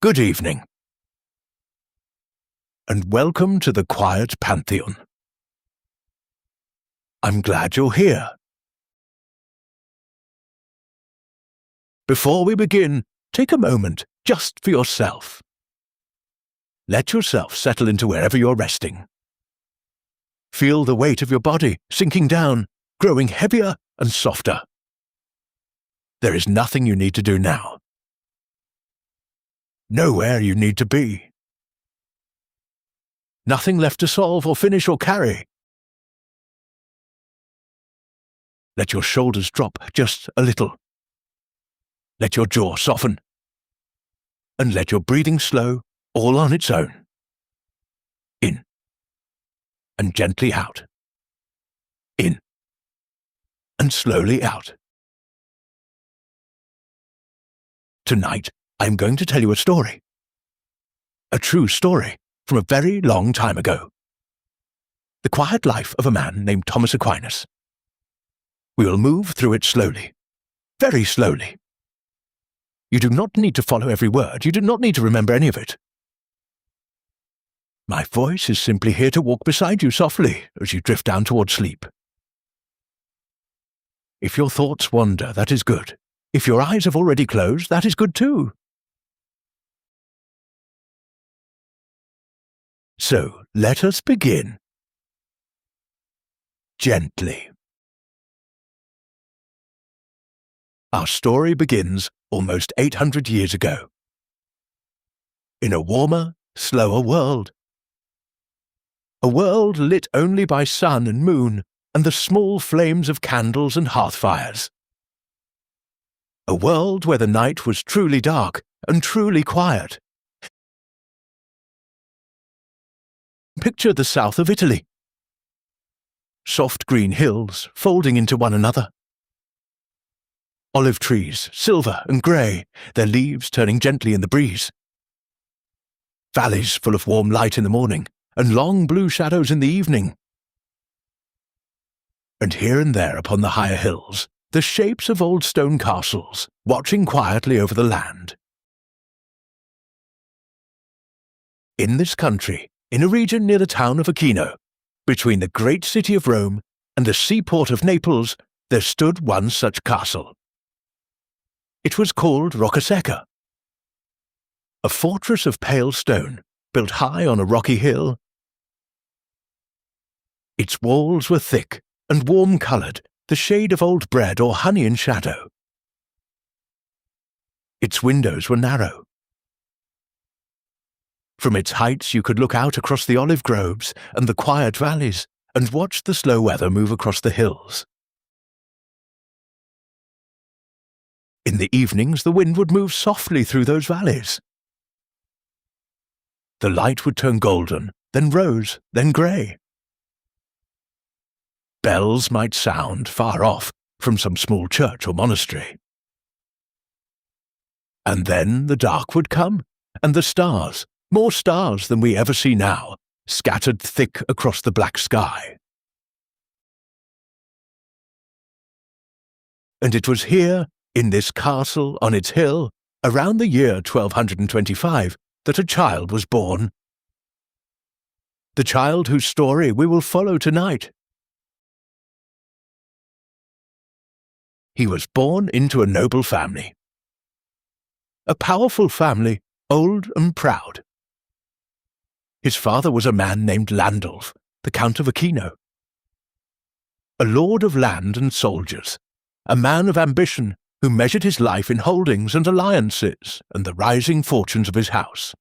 Good evening, and welcome to the Quiet Pantheon. I'm glad you're here. Before we begin, take a moment just for yourself. Let yourself settle into wherever you're resting. Feel the weight of your body sinking down, growing heavier and softer. There is nothing you need to do now. Nowhere you need to be. Nothing left to solve or finish or carry. Let your shoulders drop just a little. Let your jaw soften. And let your breathing slow all on its own. In. And gently out. In. And slowly out. Tonight, I'm going to tell you a story. A true story from a very long time ago. The quiet life of a man named Thomas Aquinas. We will move through it slowly, very slowly. You do not need to follow every word. You do not need to remember any of it. My voice is simply here to walk beside you softly as you drift down toward sleep. If your thoughts wander, that is good. If your eyes have already closed, that is good too. So, let us begin. Gently. Our story begins almost 800 years ago. In a warmer, slower world. A world lit only by sun and moon and the small flames of candles and hearth fires. A world where the night was truly dark and truly quiet. Picture the south of Italy. Soft green hills folding into one another. Olive trees, silver and grey, their leaves turning gently in the breeze. Valleys full of warm light in the morning, and long blue shadows in the evening. And here and there upon the higher hills, the shapes of old stone castles, watching quietly over the land. In this country, in a region near the town of Aquino, between the great city of Rome and the seaport of Naples, there stood one such castle. It was called Roccasecca, a fortress of pale stone, built high on a rocky hill. Its walls were thick and warm-coloured, the shade of old bread or honey in shadow. Its windows were narrow. From its heights you could look out across the olive groves and the quiet valleys and watch the slow weather move across the hills. In the evenings the wind would move softly through those valleys. The light would turn golden, then rose, then grey. Bells might sound far off from some small church or monastery. And then the dark would come, and the stars, more stars than we ever see now, scattered thick across the black sky. And it was here, in this castle on its hill, around the year 1225, that a child was born. The child whose story we will follow tonight. He was born into a noble family. A powerful family, old and proud. His father was a man named Landulf, the Count of Aquino. A lord of land and soldiers, a man of ambition who measured his life in holdings and alliances and the rising fortunes of his house.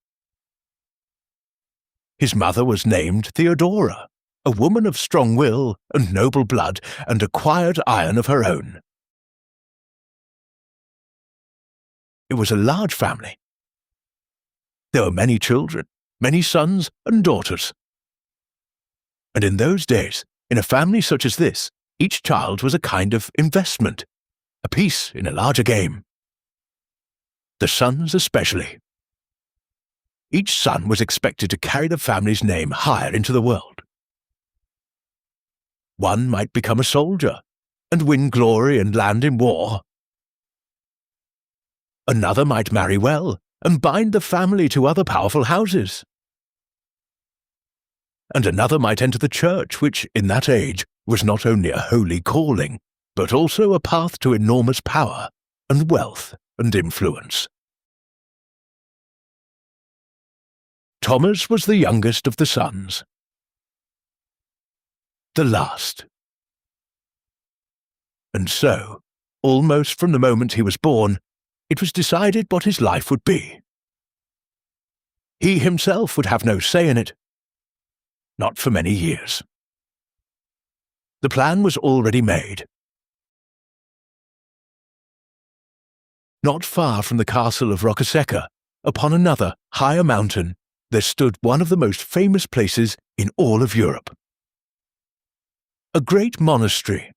His mother was named Theodora, a woman of strong will and noble blood and a quiet iron of her own. It was a large family. There were many children, many sons and daughters. And in those days, in a family such as this, each child was a kind of investment, a piece in a larger game. The sons especially. Each son was expected to carry the family's name higher into the world. One might become a soldier and win glory and land in war. Another might marry well and bind the family to other powerful houses. And another might enter the church, which, in that age, was not only a holy calling, but also a path to enormous power and wealth and influence. Thomas was the youngest of the sons, the last. And so, almost from the moment he was born, it was decided what his life would be. He himself would have no say in it. Not for many years. The plan was already made. Not far from the castle of Roccasecca, upon another, higher mountain, there stood one of the most famous places in all of Europe. A great monastery,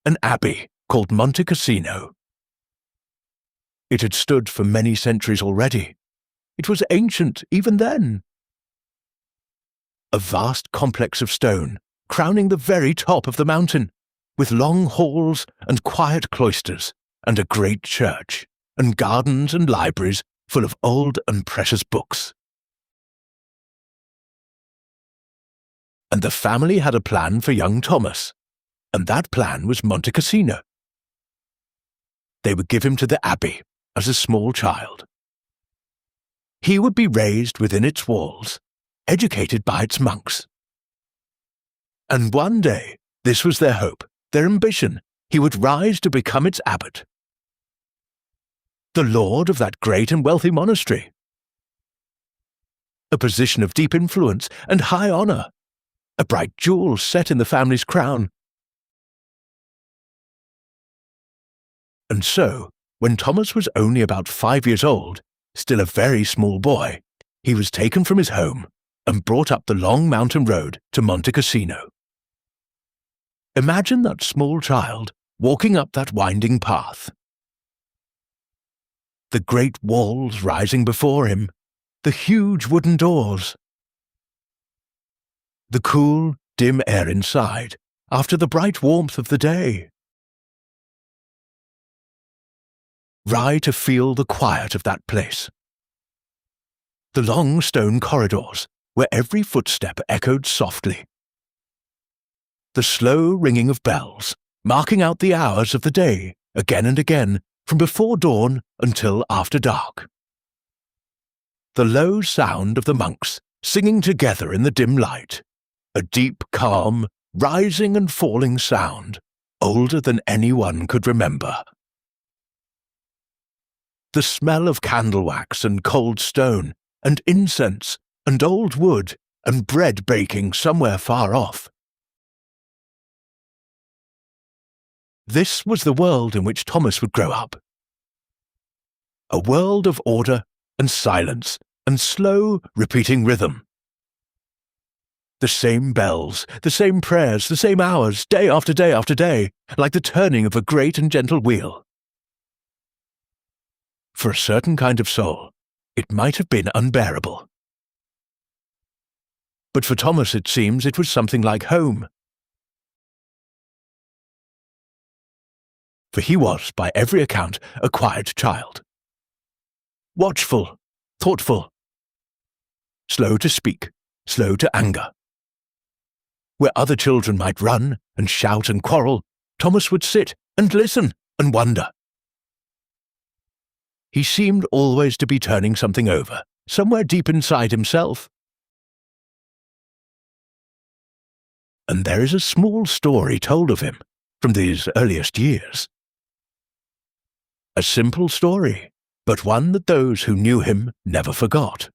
an abbey called Monte Cassino. It had stood for many centuries already. It was ancient even then. A vast complex of stone, crowning the very top of the mountain, with long halls and quiet cloisters, and a great church, and gardens and libraries full of old and precious books. And the family had a plan for young Thomas, and that plan was Monte Cassino. They would give him to the abbey as a small child. He would be raised within its walls, educated by its monks. And one day, this was their hope, their ambition, he would rise to become its abbot, the lord of that great and wealthy monastery. A position of deep influence and high honor, a bright jewel set in the family's crown. And so, when Thomas was only about 5 years old, still a very small boy, he was taken from his home and brought up the long mountain road to Monte Cassino. Imagine that small child walking up that winding path. The great walls rising before him, the huge wooden doors. The cool, dim air inside, after the bright warmth of the day. Rise to feel the quiet of that place. The long stone corridors, where every footstep echoed softly. The slow ringing of bells, marking out the hours of the day, again and again, from before dawn until after dark. The low sound of the monks singing together in the dim light, a deep, calm, rising and falling sound, older than anyone could remember. The smell of candle wax and cold stone, and incense, and old wood, and bread baking somewhere far off. This was the world in which Thomas would grow up. A world of order and silence and slow, repeating rhythm. The same bells, the same prayers, the same hours, day after day after day, like the turning of a great and gentle wheel. For a certain kind of soul, it might have been unbearable. But for Thomas, it seems, it was something like home. For he was, by every account, a quiet child. Watchful, thoughtful, slow to speak, slow to anger. Where other children might run and shout and quarrel, Thomas would sit and listen and wonder. He seemed always to be turning something over, somewhere deep inside himself. And there is a small story told of him from these earliest years. A simple story, but one that those who knew him never forgot.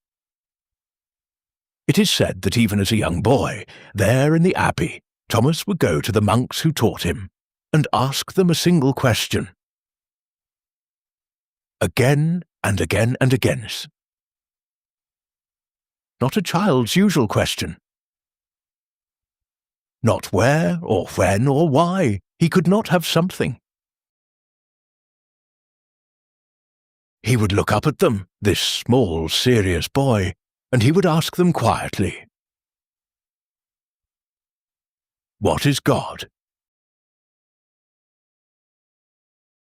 It is said that even as a young boy, there in the abbey, Thomas would go to the monks who taught him and ask them a single question. Again and again and again. Not a child's usual question. Not where or when or why he could not have something. He would look up at them, this small, serious boy, and he would ask them quietly, "What is God?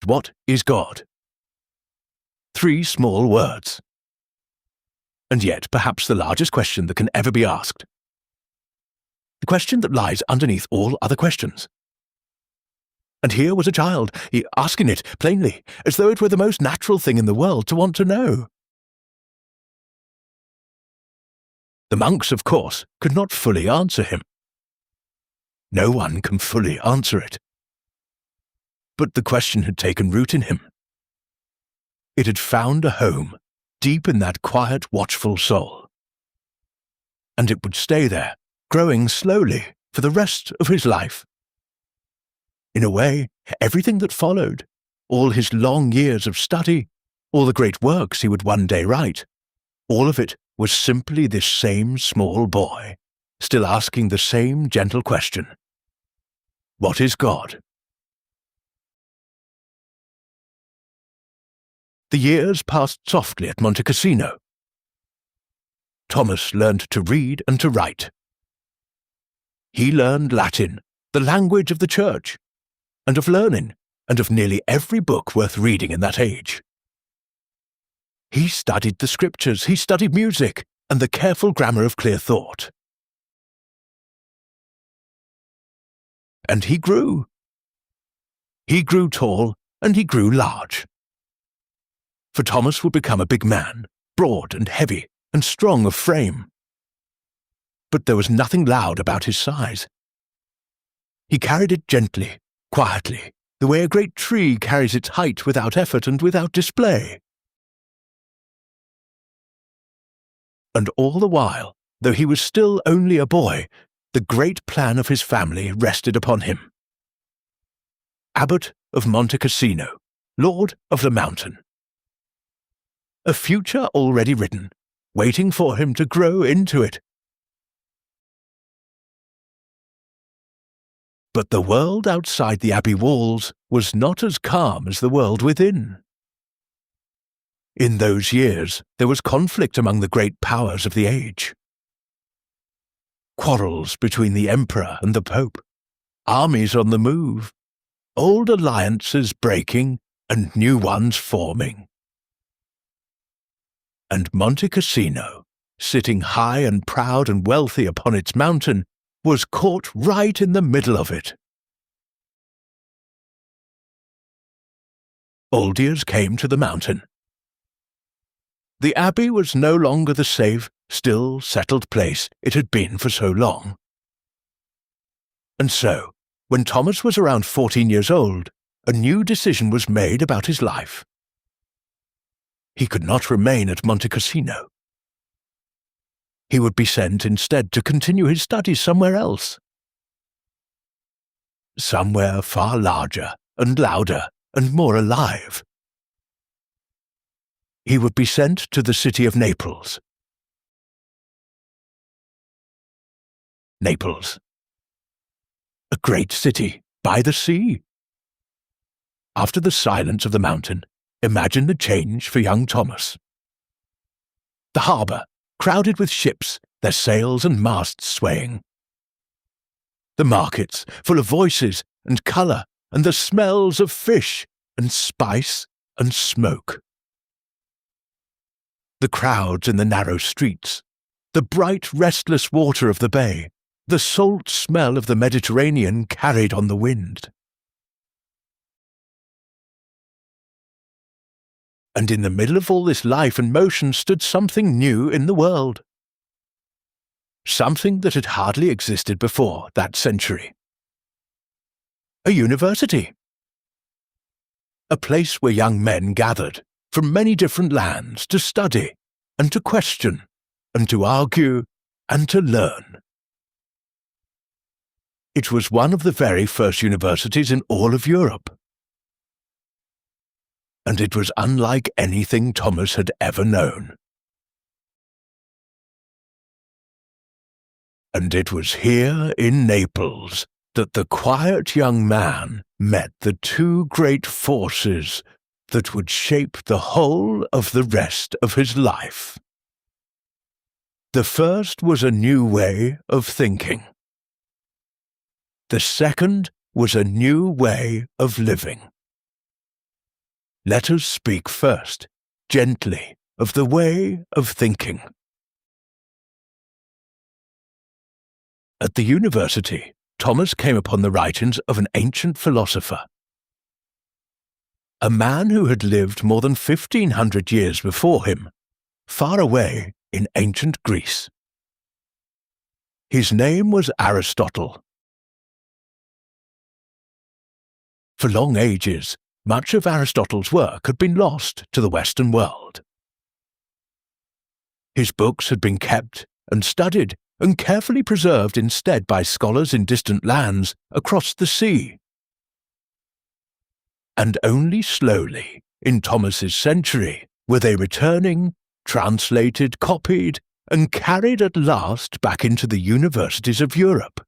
What is God?" 3 small words, and yet perhaps the largest question that can ever be asked. The question that lies underneath all other questions. And here was a child, asking it plainly, as though it were the most natural thing in the world to want to know. The monks, of course, could not fully answer him. No one can fully answer it. But the question had taken root in him. It had found a home deep in that quiet, watchful soul. And it would stay there, growing slowly for the rest of his life. In a way, everything that followed, all his long years of study, all the great works he would one day write, all of it was simply this same small boy, still asking the same gentle question. What is God? The years passed softly at Monte Cassino. Thomas learned to read and to write. He learned Latin, the language of the Church, and of learning, and of nearly every book worth reading in that age. He studied the Scriptures, he studied music, and the careful grammar of clear thought. And he grew. He grew tall, and he grew large. For Thomas would become a big man, broad and heavy, and strong of frame. But there was nothing loud about his size. He carried it gently, quietly, the way a great tree carries its height without effort and without display. And all the while, though he was still only a boy, the great plan of his family rested upon him. Abbot of Monte Cassino, Lord of the Mountain. A future already written, waiting for him to grow into it. But the world outside the abbey walls was not as calm as the world within. In those years, there was conflict among the great powers of the age. Quarrels between the emperor and the pope, armies on the move, old alliances breaking and new ones forming. And Monte Cassino, sitting high and proud and wealthy upon its mountain, was caught right in the middle of it. Old years came to the mountain. The abbey was no longer the safe, still, settled place it had been for so long. And so, when Thomas was around 14 years old, a new decision was made about his life. He could not remain at Monte Cassino. He would be sent instead to continue his studies somewhere else. Somewhere far larger and louder and more alive. He would be sent to the city of Naples. Naples. A great city by the sea. After the silence of the mountain, imagine the change for young Thomas. The harbour, crowded with ships, their sails and masts swaying. The markets, full of voices and colour and the smells of fish and spice and smoke. The crowds in the narrow streets, the bright, restless water of the bay, the salt smell of the Mediterranean carried on the wind. And in the middle of all this life and motion stood something new in the world. Something that had hardly existed before that century. A university. A place where young men gathered from many different lands to study and to question and to argue and to learn. It was one of the very first universities in all of Europe. And it was unlike anything Thomas had ever known. And it was here in Naples that the quiet young man met the two great forces that would shape the whole of the rest of his life. The first was a new way of thinking. The second was a new way of living. Let us speak first, gently, of the way of thinking. At the university, Thomas came upon the writings of an ancient philosopher, a man who had lived more than 1,500 years before him, far away in ancient Greece. His name was Aristotle. For long ages, much of Aristotle's work had been lost to the Western world. His books had been kept and studied and carefully preserved instead by scholars in distant lands across the sea. And only slowly, in Thomas's century, were they returning, translated, copied, and carried at last back into the universities of Europe.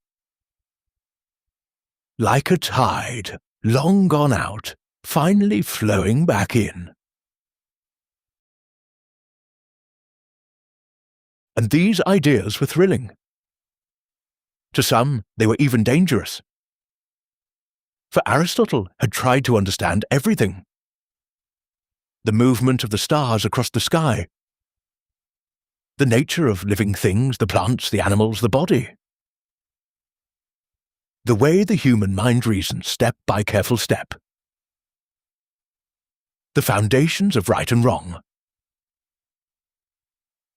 Like a tide, long gone out, finally flowing back in. And these ideas were thrilling. To some, they were even dangerous. For Aristotle had tried to understand everything. The movement of the stars across the sky, the nature of living things, the plants, the animals, the body. The way the human mind reasons step by careful step. The foundations of right and wrong.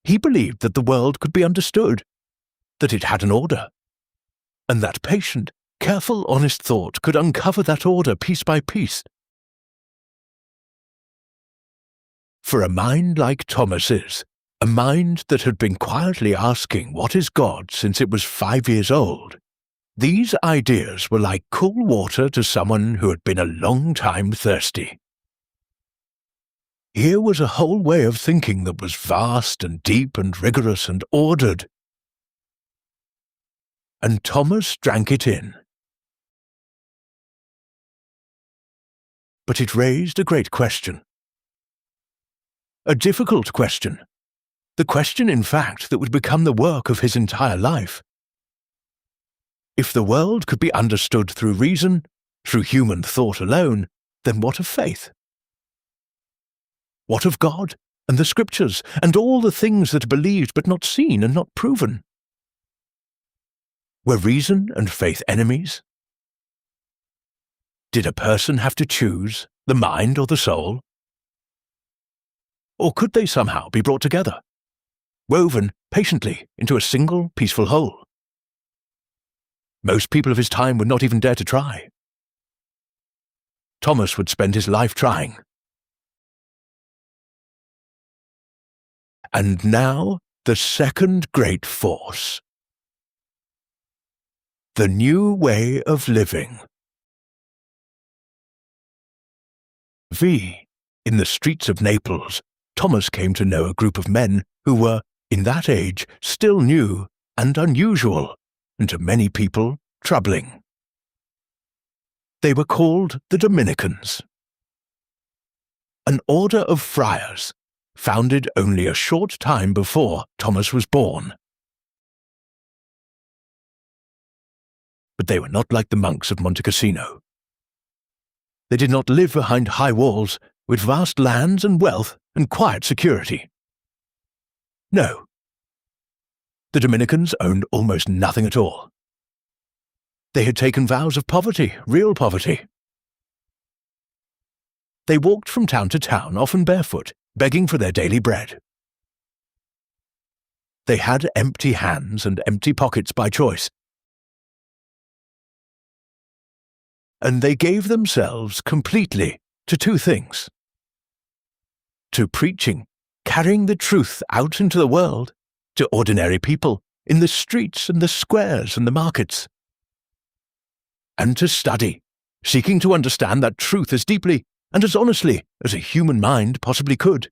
He believed that the world could be understood, that it had an order, and that patient, careful, honest thought could uncover that order piece by piece. For a mind like Thomas's, a mind that had been quietly asking what is God since it was 5 years old, these ideas were like cool water to someone who had been a long time thirsty. Here was a whole way of thinking that was vast and deep and rigorous and ordered. And Thomas drank it in. But it raised a great question. A difficult question. The question, in fact, that would become the work of his entire life. If the world could be understood through reason, through human thought alone, then what of faith? What of God, and the Scriptures, and all the things that are believed but not seen and not proven? Were reason and faith enemies? Did a person have to choose, the mind or the soul? Or could they somehow be brought together, woven patiently into a single peaceful whole? Most people of his time would not even dare to try. Thomas would spend his life trying. And now, the second great force. The new way of living. In the streets of Naples, Thomas came to know a group of men who were, in that age, still new and unusual, and to many people, troubling. They were called the Dominicans, an order of friars, founded only a short time before Thomas was born. But they were not like the monks of Monte Cassino. They did not live behind high walls with vast lands and wealth and quiet security. No. The Dominicans owned almost nothing at all. They had taken vows of poverty, real poverty. They walked from town to town, often barefoot, begging for their daily bread. They had empty hands and empty pockets by choice. And they gave themselves completely to two things. To preaching, carrying the truth out into the world, to ordinary people in the streets and the squares and the markets. And to study, seeking to understand that truth as deeply and as honestly as a human mind possibly could.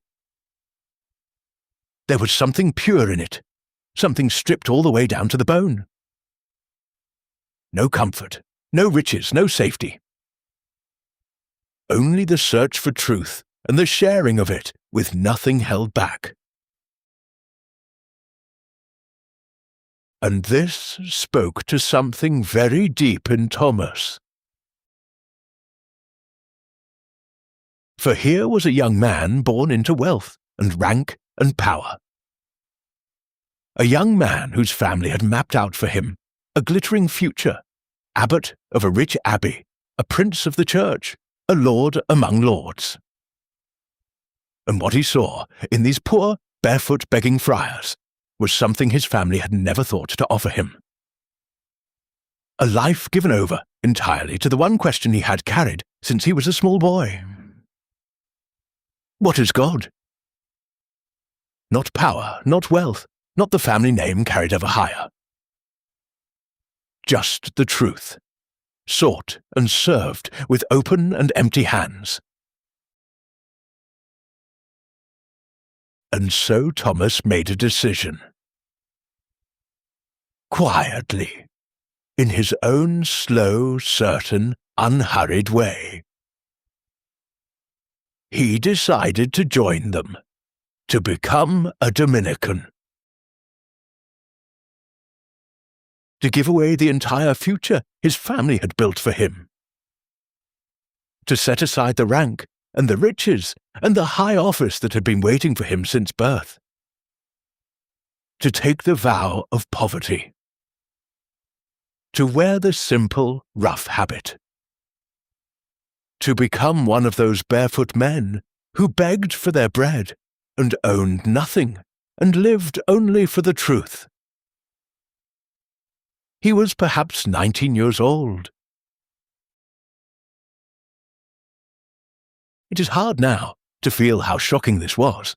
There was something pure in it, something stripped all the way down to the bone. No comfort, no riches, no safety. Only the search for truth and the sharing of it with nothing held back. And this spoke to something very deep in Thomas. For here was a young man born into wealth and rank and power. A young man whose family had mapped out for him a glittering future, abbot of a rich abbey, a prince of the church, a lord among lords. And what he saw in these poor, barefoot begging friars was something his family had never thought to offer him. A life given over entirely to the one question he had carried since he was a small boy. What is God? Not power, not wealth, not the family name carried ever higher. Just the truth, sought and served with open and empty hands. And so Thomas made a decision. Quietly, in his own slow, certain, unhurried way. He decided to join them, to become a Dominican. To give away the entire future his family had built for him. To set aside the rank and the riches and the high office that had been waiting for him since birth. To take the vow of poverty. To wear the simple, rough habit. To become one of those barefoot men who begged for their bread and owned nothing and lived only for the truth. He was perhaps 19 years old. It is hard now to feel how shocking this was.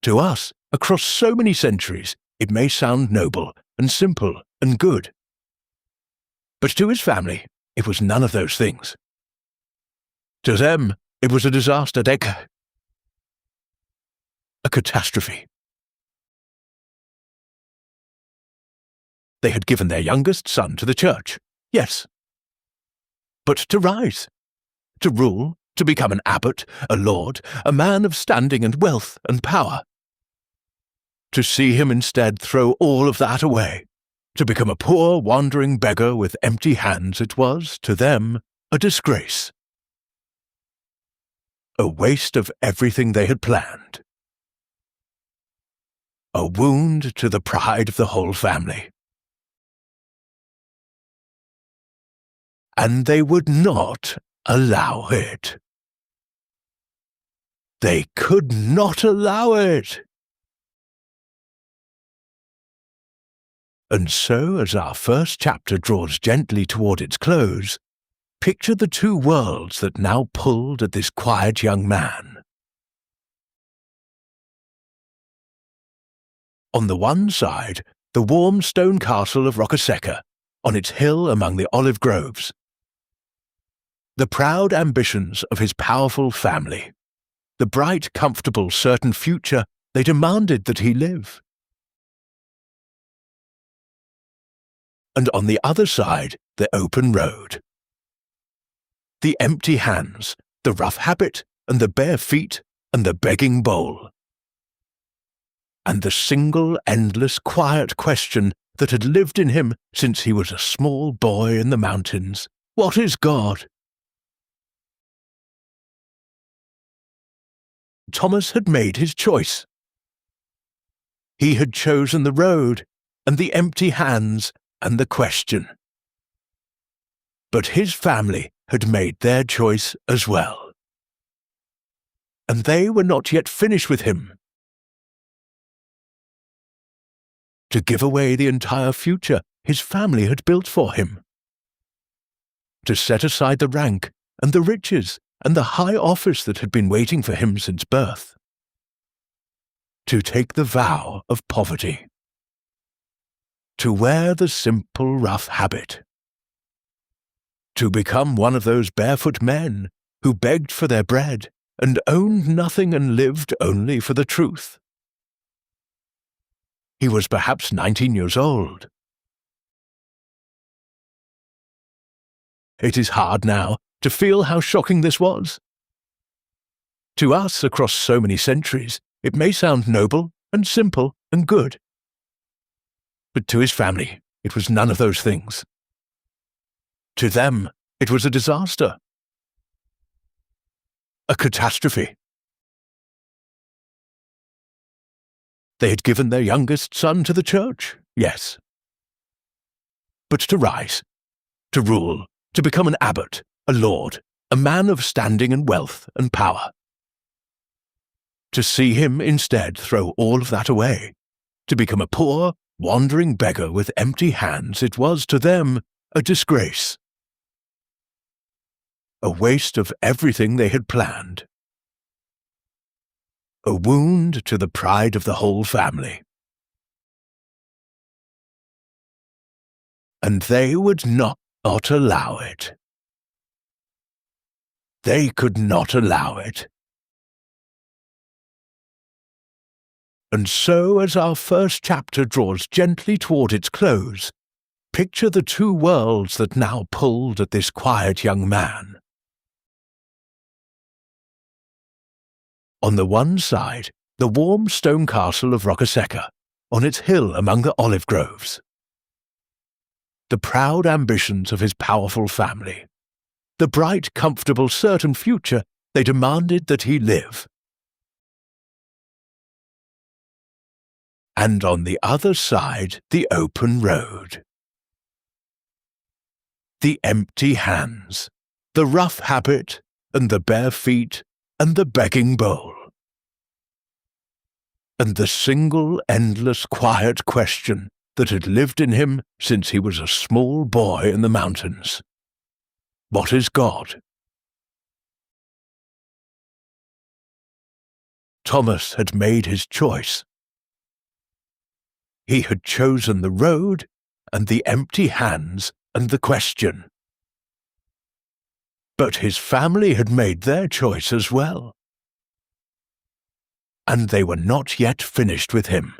To us, across so many centuries, it may sound noble and simple and good. But to his family, it was none of those things. To them, it was a disaster, a catastrophe. They had given their youngest son to the church, yes. But to rise, to rule, to become an abbot, a lord, a man of standing and wealth and power. To see him instead throw all of that away, to become a poor wandering beggar with empty hands, it was, to them, a disgrace. A waste of everything they had planned. A wound to the pride of the whole family. And they would not allow it. They could not allow it. And so, as our first chapter draws gently toward its close, picture the two worlds that now pulled at this quiet young man. On the one side, the warm stone castle of Roccasecca, on its hill among the olive groves. The proud ambitions of his powerful family, the bright, comfortable, certain future they demanded that he live. And on the other side, the open road. The empty hands, the rough habit, and the bare feet, and the begging bowl. And the single, endless, quiet question that had lived in him since he was a small boy in the mountains. What is God? Thomas had made his choice. He had chosen the road, and the empty hands, and the question. But his family had made their choice as well. And they were not yet finished with him. To give away the entire future his family had built for him. To set aside the rank and the riches and the high office that had been waiting for him since birth. To take the vow of poverty. To wear the simple rough habit. To become one of those barefoot men who begged for their bread and owned nothing and lived only for the truth. He was perhaps 19 years old. It is hard now to feel how shocking this was. To us, across so many centuries, it may sound noble and simple and good. But to his family, it was none of those things. To them, it was a disaster. A catastrophe. They had given their youngest son to the church, yes. but to rise, to rule, to become an abbot, a lord, a man of standing and wealth and power. To see him instead throw all of that away, to become a poor, wandering beggar with empty hands, it was to them a disgrace, a waste of everything they had planned, a wound to the pride of the whole family. And they would not allow it. They could not allow it. And so, as our first chapter draws gently toward its close, picture the two worlds that now pulled at this quiet young man. On the one side, the warm stone castle of Roccasecca, on its hill among the olive groves. The proud ambitions of his powerful family. The bright, comfortable, certain future they demanded that he live. And on the other side, the open road. The empty hands, the rough habit, and the bare feet, and the begging bowl. And the single, endless, quiet question that had lived in him since he was a small boy in the mountains. What is God? Thomas had made his choice. He had chosen the road and the empty hands and the question. But his family had made their choice as well. And they were not yet finished with him.